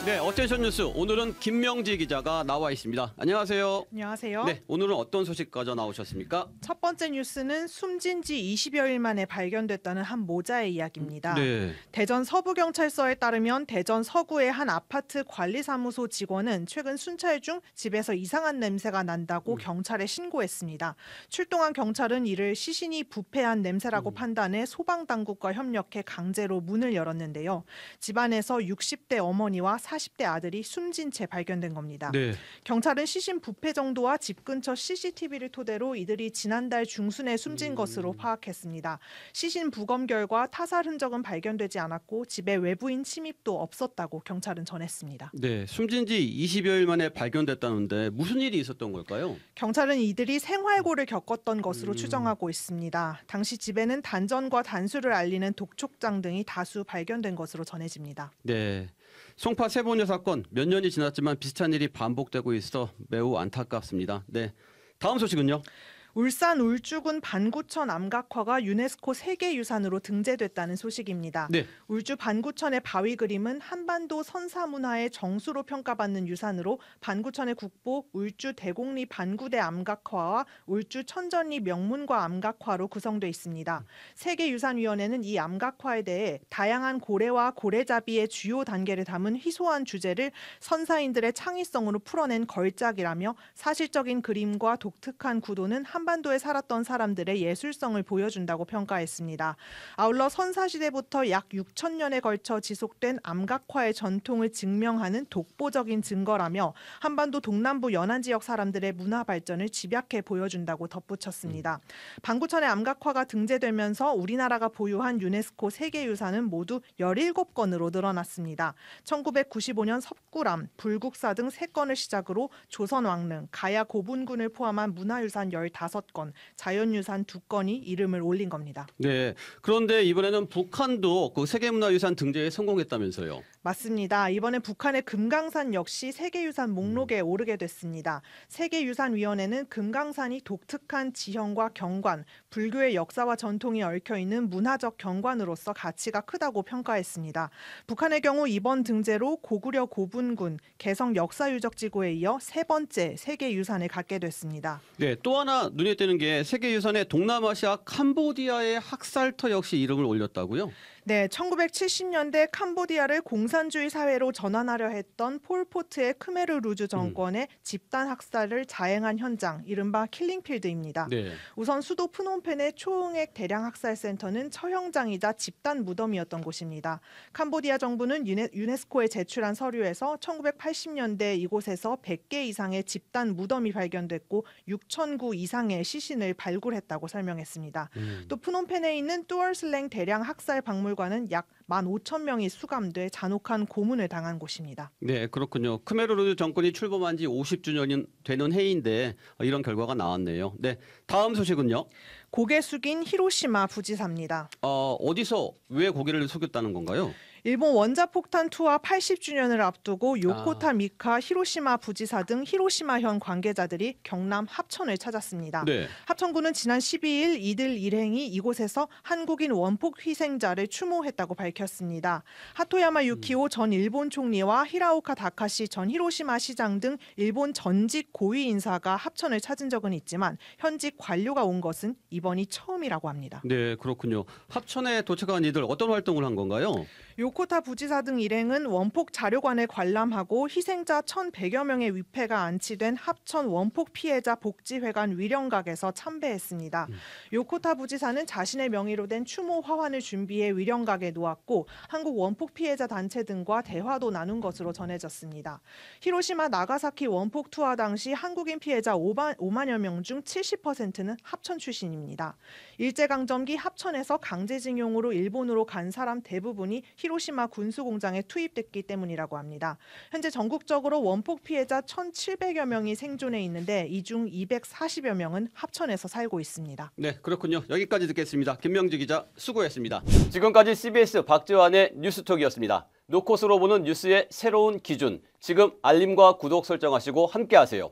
네, 어텐션 뉴스 오늘은 김명지 기자가 나와 있습니다. 안녕하세요. 안녕하세요. 네, 오늘은 어떤 소식 가져 나오셨습니까? 첫 번째 뉴스는 숨진 지 20여일 만에 발견됐다는 한 모자의 이야기입니다. 네. 대전 서부경찰서에 따르면 대전 서구의 한 아파트 관리사무소 직원은 최근 순찰 중 집에서 이상한 냄새가 난다고 경찰에 신고했습니다. 출동한 경찰은 이를 시신이 부패한 냄새라고 판단해 소방당국과 협력해 강제로 문을 열었는데요. 집안에서 60대 어머니와 40대 아들이 숨진 채 발견된 겁니다. 네. 경찰은 시신 부패 정도와 집 근처 CCTV를 토대로 이들이 지난달 중순에 숨진 것으로 파악했습니다. 시신 부검 결과 타살 흔적은 발견되지 않았고 집에 외부인 침입도 없었다고 경찰은 전했습니다. 네, 숨진 지 20여일 만에 발견됐다는데 무슨 일이 있었던 걸까요? 경찰은 이들이 생활고를 겪었던 것으로 추정하고 있습니다. 당시 집에는 단전과 단수를 알리는 독촉장 등이 다수 발견된 것으로 전해집니다. 네. 송파 세보녀 사건 몇 년이 지났지만 비슷한 일이 반복되고 있어 매우 안타깝습니다. 네. 다음 소식은요? 울산 울주군 반구천 암각화가 유네스코 세계유산으로 등재됐다는 소식입니다. 네. 울주 반구천의 바위 그림은 한반도 선사문화의 정수로 평가받는 유산으로 반구천의 국보 울주 대곡리 반구대 암각화와 울주 천전리 명문과 암각화로 구성되어 있습니다. 세계유산위원회는 이 암각화에 대해 다양한 고래와 고래잡이의 주요 단계를 담은 희소한 주제를 선사인들의 창의성으로 풀어낸 걸작이라며 사실적인 그림과 독특한 구도는 한반도에 살았던 사람들의 예술성을 보여준다고 평가했습니다. 아울러 선사시대부터 약 6,000년에 걸쳐 지속된 암각화의 전통을 증명하는 독보적인 증거라며 한반도 동남부 연안지역 사람들의 문화 발전을 집약해 보여준다고 덧붙였습니다. 반구천의 암각화가 등재되면서 우리나라가 보유한 유네스코 세계유산은 모두 17건으로 늘어났습니다. 1995년 석굴암, 불국사 등 3건을 시작으로 조선왕릉, 가야 고분군을 포함한 문화유산 15건, 자연유산 2건이 이름을 올린 겁니다. 네. 그런데 이번에는 북한도 그 세계문화유산 등재에 성공했다면서요? 맞습니다. 이번에 북한의 금강산 역시 세계유산 목록에 오르게 됐습니다. 세계유산위원회는 금강산이 독특한 지형과 경관, 불교의 역사와 전통이 얽혀있는 문화적 경관으로서 가치가 크다고 평가했습니다. 북한의 경우 이번 등재로 고구려 고분군, 개성 역사유적지구에 이어 3번째 세계유산을 갖게 됐습니다. 네, 또 하나 눈에 띄는 게 세계유산의 동남아시아 캄보디아의 학살터 역시 이름을 올렸다고요? 네, 1970년대 캄보디아를 공산주의 사회로 전환하려 했던 폴포트의 크메르 루즈 정권의 집단 학살을 자행한 현장, 이른바 킬링필드입니다. 네. 우선 수도 프놈펜의 초응액 대량 학살 센터는 처형장이자 집단 무덤이었던 곳입니다. 캄보디아 정부는 유네스코에 제출한 서류에서 1980년대 이곳에서 100개 이상의 집단 무덤이 발견됐고 6,000구 이상의 시신을 발굴했다고 설명했습니다. 또 프놈펜에 있는 뚜얼슬랭 대량 학살 박물관은 약 15,000명이 수감돼 잔혹한 고문을 당한 곳입니다. 네, 그렇군요. 크메르르 정권이 출범한 지 50주년이 되는 해인데 이런 결과가 나왔네요. 네, 다음 소식은요? 고개 숙인 히로시마 부지사입니다. 어디서 왜 고개를 숙였다는 건가요? 일본 원자폭탄 투하 80주년을 앞두고 요코타 미카 히로시마 부지사 등 히로시마현 관계자들이 경남 합천을 찾았습니다. 네. 합천군은 지난 12일 이들 일행이 이곳에서 한국인 원폭 희생자를 추모했다고 밝혔습니다. 하토야마 유키오 전 일본 총리와 히라오카 다카시 전 히로시마 시장 등 일본 전직 고위 인사가 합천을 찾은 적은 있지만 현직 관료가 온 것은 이번이 처음이라고 합니다. 네, 그렇군요. 합천에 도착한 이들 어떤 활동을 한 건가요? 요코타 부지사 등 일행은 원폭 자료관을 관람하고 희생자 1,100여 명의 위패가 안치된 합천 원폭 피해자 복지회관 위령각에서 참배했습니다. 요코타 부지사는 자신의 명의로 된 추모 화환을 준비해 위령각에 놓았고 한국 원폭 피해자 단체 등과 대화도 나눈 것으로 전해졌습니다. 히로시마 나가사키 원폭 투하 당시 한국인 피해자 5만여 명 중 70%는 합천 출신입니다. 일제강점기 합천에서 강제징용으로 일본으로 간 사람 대부분이 히로시마 군수공장에 투입됐기 때문이라고 합니다. 현재 전국적으로 원폭 피해자 1,700여 명이 생존해 있는데 이 중 240여 명은 합천에서 살고 있습니다. 네, 그렇군요. 여기까지 듣겠습니다. 김명지 기자 수고했습니다. 지금까지 CBS 박지환의 뉴스톡이었습니다. 노컷으로 보는 뉴스의 새로운 기준. 지금 알림과 구독 설정하시고 함께하세요.